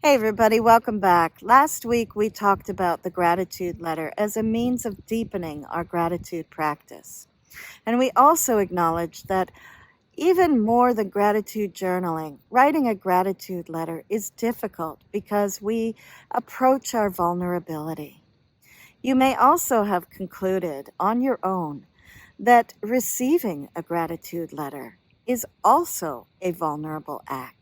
Hey everybody, welcome back. Last week we talked about the gratitude letter as a means of deepening our gratitude practice. And we also acknowledged that even more than gratitude journaling, writing a gratitude letter is difficult because we approach our vulnerability. You may also have concluded on your own that receiving a gratitude letter is also a vulnerable act.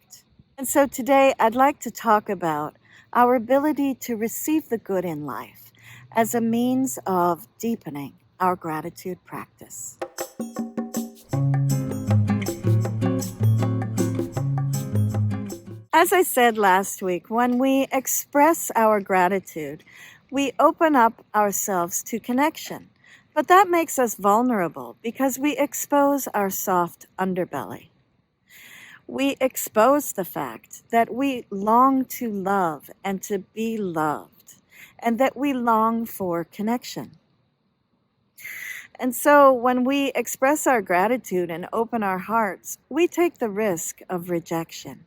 And so today I'd like to talk about our ability to receive the good in life as a means of deepening our gratitude practice. As I said last week, when we express our gratitude, we open up ourselves to connection. But that makes us vulnerable because we expose our soft underbelly. We expose the fact that we long to love and to be loved, and that we long for connection. And so when we express our gratitude and open our hearts, we take the risk of rejection.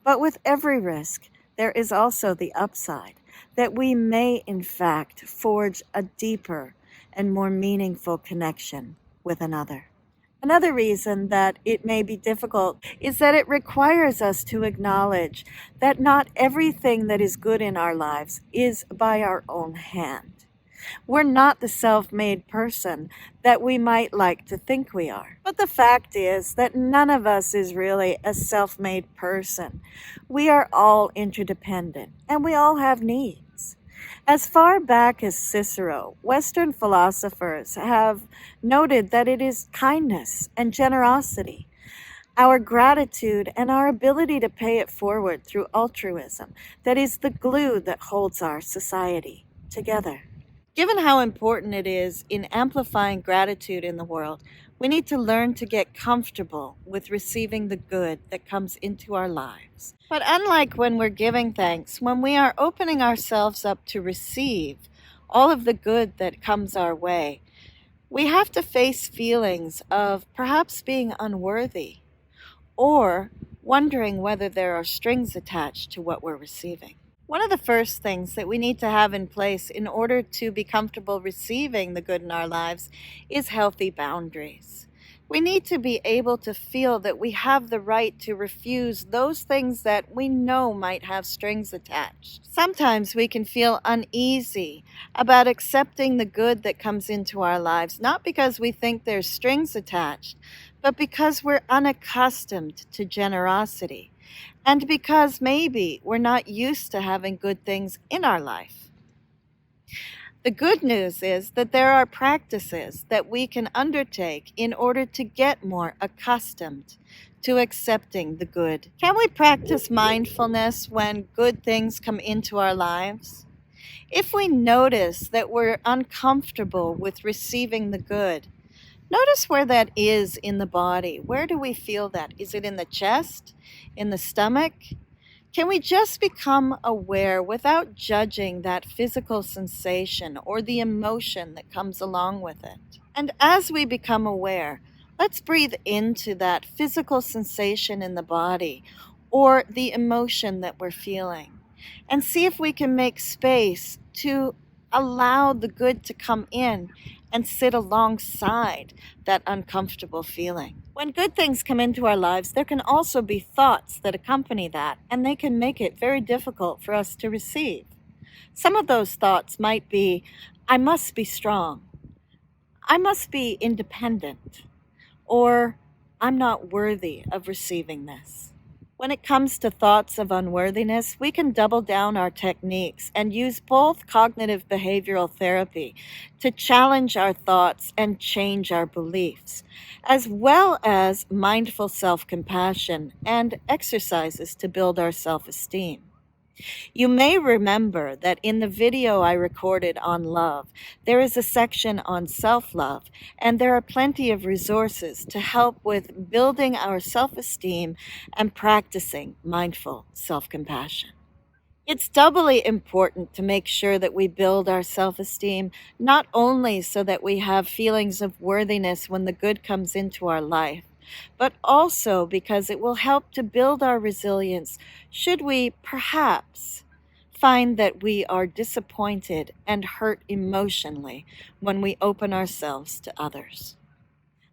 But with every risk, there is also the upside that we may, in fact, forge a deeper and more meaningful connection with another. Another reason that it may be difficult is that it requires us to acknowledge that not everything that is good in our lives is by our own hand. We're not the self-made person that we might like to think we are. But the fact is that none of us is really a self-made person. We are all interdependent, and we all have needs. As far back as Cicero, Western philosophers have noted that it is kindness and generosity, our gratitude and our ability to pay it forward through altruism, that is the glue that holds our society together. Given how important it is in amplifying gratitude in the world, we need to learn to get comfortable with receiving the good that comes into our lives. But unlike when we're giving thanks, when we are opening ourselves up to receive all of the good that comes our way, we have to face feelings of perhaps being unworthy or wondering whether there are strings attached to what we're receiving. One of the first things that we need to have in place in order to be comfortable receiving the good in our lives is healthy boundaries. We need to be able to feel that we have the right to refuse those things that we know might have strings attached. Sometimes we can feel uneasy about accepting the good that comes into our lives, not because we think there's strings attached, but because we're unaccustomed to generosity. And because maybe we're not used to having good things in our life. The good news is that there are practices that we can undertake in order to get more accustomed to accepting the good. Can we practice mindfulness when good things come into our lives? If we notice that we're uncomfortable with receiving the good, notice where that is in the body. Where do we feel that? Is it in the chest? In the stomach? Can we just become aware without judging that physical sensation or the emotion that comes along with it? And as we become aware, let's breathe into that physical sensation in the body or the emotion that we're feeling and see if we can make space to allow the good to come in and sit alongside that uncomfortable feeling. When good things come into our lives, there can also be thoughts that accompany that, and they can make it very difficult for us to receive. Some of those thoughts might be, I must be strong, I must be independent, or I'm not worthy of receiving this. When it comes to thoughts of unworthiness, we can double down our techniques and use both cognitive behavioral therapy to challenge our thoughts and change our beliefs, as well as mindful self-compassion and exercises to build our self-esteem. You may remember that in the video I recorded on love, there is a section on self-love, and there are plenty of resources to help with building our self-esteem and practicing mindful self-compassion. It's doubly important to make sure that we build our self-esteem, not only so that we have feelings of worthiness when the good comes into our life, but also because it will help to build our resilience should we perhaps find that we are disappointed and hurt emotionally when we open ourselves to others.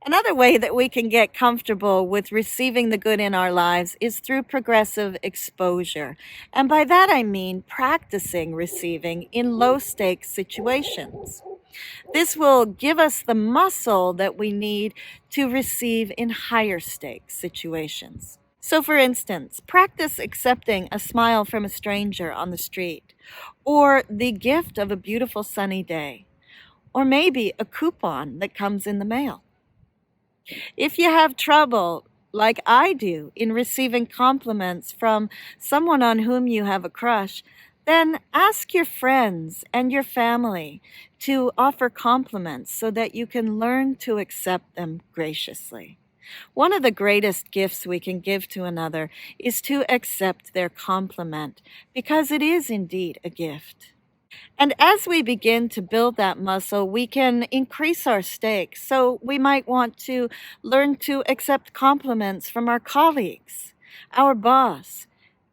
Another way that we can get comfortable with receiving the good in our lives is through progressive exposure. And by that I mean practicing receiving in low-stakes situations. This will give us the muscle that we need to receive in higher stakes situations. So, for instance, practice accepting a smile from a stranger on the street, or the gift of a beautiful sunny day, or maybe a coupon that comes in the mail. If you have trouble, like I do, in receiving compliments from someone on whom you have a crush, then ask your friends and your family to offer compliments so that you can learn to accept them graciously. One of the greatest gifts we can give to another is to accept their compliment, because it is indeed a gift. And as we begin to build that muscle, we can increase our stakes. So we might want to learn to accept compliments from our colleagues, our boss,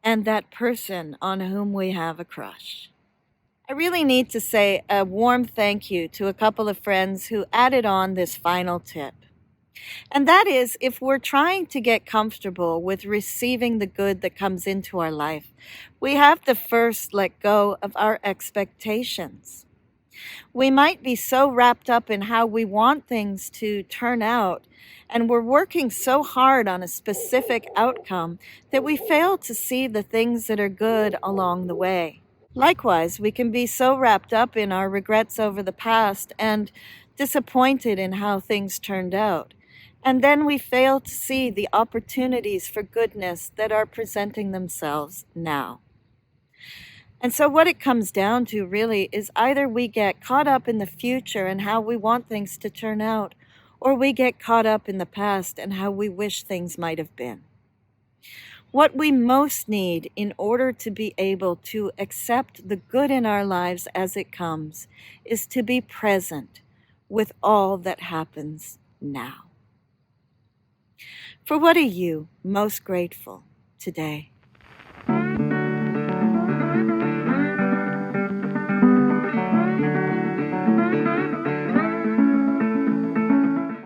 and that person on whom we have a crush. I really need to say a warm thank you to a couple of friends who added on this final tip. And that is, if we're trying to get comfortable with receiving the good that comes into our life, we have to first let go of our expectations. We might be so wrapped up in how we want things to turn out, and we're working so hard on a specific outcome that we fail to see the things that are good along the way. Likewise, we can be so wrapped up in our regrets over the past and disappointed in how things turned out. And then we fail to see the opportunities for goodness that are presenting themselves now. And so what it comes down to really is either we get caught up in the future and how we want things to turn out, or we get caught up in the past and how we wish things might have been. What we most need in order to be able to accept the good in our lives as it comes is to be present with all that happens now. For what are you most grateful today?